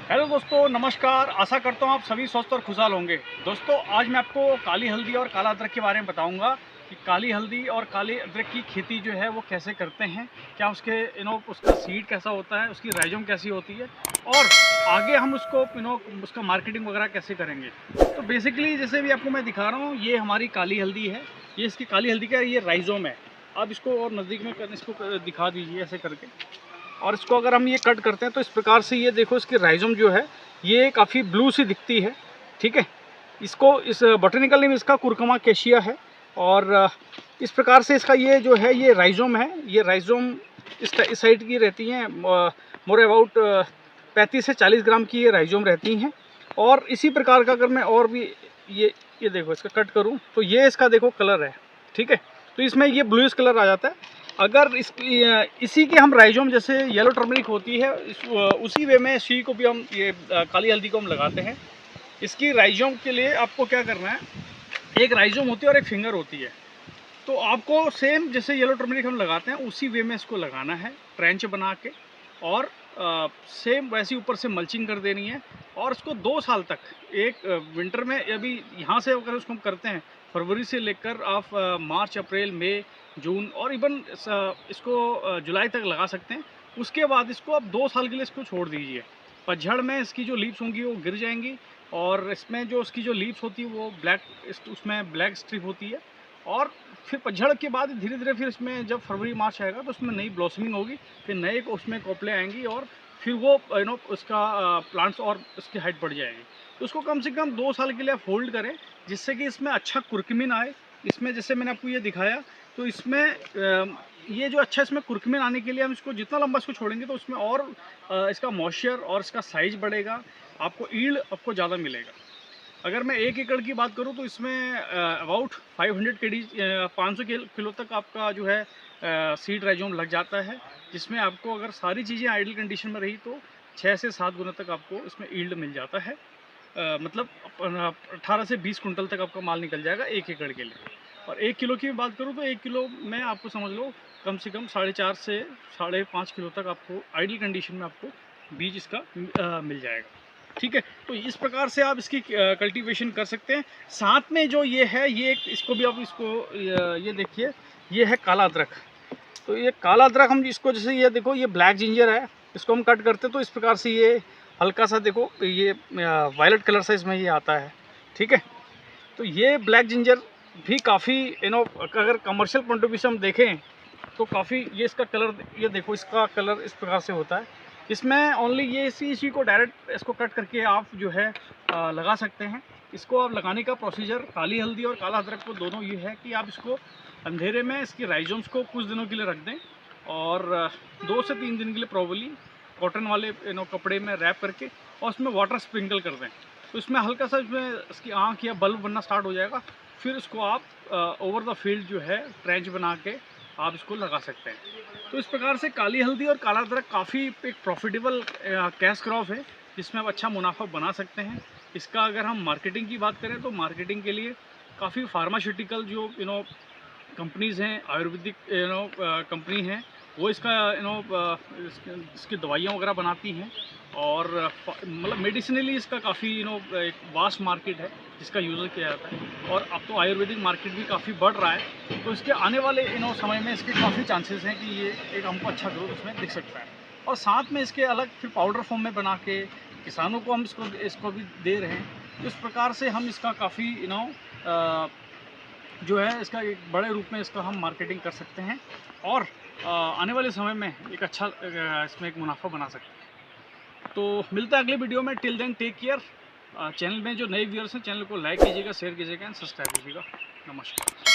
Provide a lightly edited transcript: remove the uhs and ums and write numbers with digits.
Hello दोस्तों, नमस्कार। आशा करता हूँ आप सभी स्वस्थ और खुशहाल होंगे। दोस्तों, आज मैं आपको काली हल्दी और काला अदरक के बारे में बताऊंगा कि काली हल्दी और काले अदरक की खेती जो है वो कैसे करते हैं, क्या उसके उसका सीड कैसा होता है, उसकी राइजोम कैसी होती है और आगे हम उसको उसका मार्केटिंग वगैरह कैसे करेंगे। तो बेसिकली जैसे भी आपको मैं दिखा रहा हूँ, ये हमारी काली हल्दी है। ये इसकी काली हल्दी का ये राइजोम है। आप इसको और नज़दीक में इसको दिखा दीजिए ऐसे करके। और इसको अगर हम ये कट करते हैं तो इस प्रकार से ये देखो, इसकी राइजोम जो है ये काफ़ी ब्लू सी दिखती है। ठीक है, इसको इस बॉटनिकल नेम इसका कुरकुमा कैशिया है। और इस प्रकार से इसका ये जो है ये राइजोम है। ये राइजोम इस साइड की रहती हैं, मोर अबाउट 35 से 40 ग्राम की ये राइजोम रहती हैं। और इसी प्रकार का अगर मैं और भी ये देखो इसका कट करूँ तो ये इसका देखो कलर है। ठीक है, तो इसमें ये ब्लूइश कलर आ जाता है। अगर इसी के हम राइजोम जैसे येलो टर्मरिक होती है उसी वे में इसी को भी हम ये काली हल्दी को हम लगाते हैं। इसकी राइजोम के लिए आपको क्या करना है, एक राइजोम होती है और एक फिंगर होती है। तो आपको सेम जैसे येलो टर्मरिक हम लगाते हैं उसी वे में इसको लगाना है, ट्रेंच बना के। और सेम वैसी ऊपर से मल्चिंग कर देनी है। और इसको 2 साल तक, एक विंटर में अभी यहाँ से अगर उसको हम करते हैं फरवरी से लेकर आप मार्च, अप्रैल, मई, जून और इवन इसको जुलाई तक लगा सकते हैं। उसके बाद इसको आप 2 साल के लिए इसको छोड़ दीजिए। पतझड़ में इसकी जो लीव्स होंगी वो गिर जाएंगी और इसमें जो उसकी जो लीव्स होती है वो उसमें ब्लैक स्ट्रिप होती है। और फिर पतझड़ के बाद धीरे धीरे फिर इसमें जब फरवरी मार्च आएगा तो उसमें नई ब्लॉसमिंग होगी, फिर नए उसमें कोपले आएंगी और फिर वो उसका प्लांट्स और उसकी हाइट बढ़ जाएगी। तो उसको कम से कम 2 साल के लिए आप होल्ड करें, जिससे कि इसमें अच्छा कुर्कमिन आए। इसमें जैसे मैंने आपको ये दिखाया, तो इसमें ये जो अच्छा इसमें कुर्कमिन आने के लिए हम इसको जितना लंबा इसको छोड़ेंगे तो उसमें और इसका मॉइस्चर और इसका साइज बढ़ेगा, आपको ईल्ड आपको ज़्यादा मिलेगा। अगर मैं 1 एकड़ की बात करूं तो इसमें अबाउट 500 केडी 500 किलो तक आपका जो है सीड राइजोम लग जाता है, जिसमें आपको अगर सारी चीज़ें आइडल कंडीशन में रही तो 6 से 7 गुना तक आपको इसमें ईल्ड मिल जाता है। मतलब 18 से 20 कुंटल तक आपका माल निकल जाएगा 1 एकड़ के लिए। और 1 किलो की बात करूँ तो 1 किलो में आपको समझ लो कम से कम 4.5 से 5.5 किलो तक आपको आइडल कंडीशन में आपको बीज इसका मिल जाएगा। ठीक है, तो इस प्रकार से आप इसकी कल्टीवेशन कर सकते हैं। साथ में जो ये है, ये इसको भी आप ये देखिए, ये है काला अदरक। तो ये काला अदरक हम इसको जैसे ये देखो, ये ब्लैक जिंजर है, इसको हम कट करते तो इस प्रकार से ये हल्का सा देखो ये वायलेट कलर से इसमें ये आता है। ठीक है, तो ये ब्लैक जिंजर भी काफ़ी अगर कमर्शियल पॉइंट ऑफ व्यू से हम देखें तो काफ़ी ये इसका कलर, ये देखो इसका कलर इस प्रकार से होता है। इसमें ओनली ये इसी को डायरेक्ट इसको कट करके आप जो है लगा सकते हैं। इसको आप लगाने का प्रोसीजर काली हल्दी और काला अदरक को दोनों ये है कि आप इसको अंधेरे में इसकी राइजोम्स को कुछ दिनों के लिए रख दें और 2 से 3 दिन के लिए प्रॉबली कॉटन वाले कपड़े में रैप करके और उसमें वाटर स्प्रिंकल कर दें। तो इसमें हल्का सा इसमें इसकी आँख या बल्ब बनना स्टार्ट हो जाएगा। फिर इसको आप ओवर द फील्ड जो है ट्रेंच बना के आप इसको लगा सकते हैं। तो इस प्रकार से काली हल्दी और काला अदरक काफ़ी एक प्रॉफिटेबल कैश क्रॉप है, जिसमें आप अच्छा मुनाफा बना सकते हैं। इसका अगर हम मार्केटिंग की बात करें तो मार्केटिंग के लिए काफ़ी फार्मास्यूटिकल जो कंपनीज़ हैं, आयुर्वेदिक कंपनी हैं, वो इसका इसकी दवाइयाँ वगैरह बनाती हैं। और मतलब मेडिसिनली इसका काफ़ी एक वास्ट मार्केट है जिसका यूज़ किया जाता है। और अब तो आयुर्वेदिक मार्केट भी काफ़ी बढ़ रहा है, तो इसके आने वाले समय में इसके काफ़ी चांसेस हैं कि ये एक हमको अच्छा ग्रोथ इसमें दिख सकता है। और साथ में इसके अलग फिर पाउडर फॉर्म में बना के किसानों को हम इसको भी दे रहे हैं। तो इस प्रकार से हम इसका काफ़ी जो है इसका एक बड़े रूप में इसका हम मार्केटिंग कर सकते हैं और आने वाले समय में एक अच्छा इसमें एक मुनाफा बना सकते हैं। तो मिलता है अगले वीडियो में। Till then take care. Channel में जो नए व्यूअर्स हैं चैनल को लाइक कीजिएगा, शेयर कीजिएगा एंड सब्सक्राइब कीजिएगा। नमस्कार।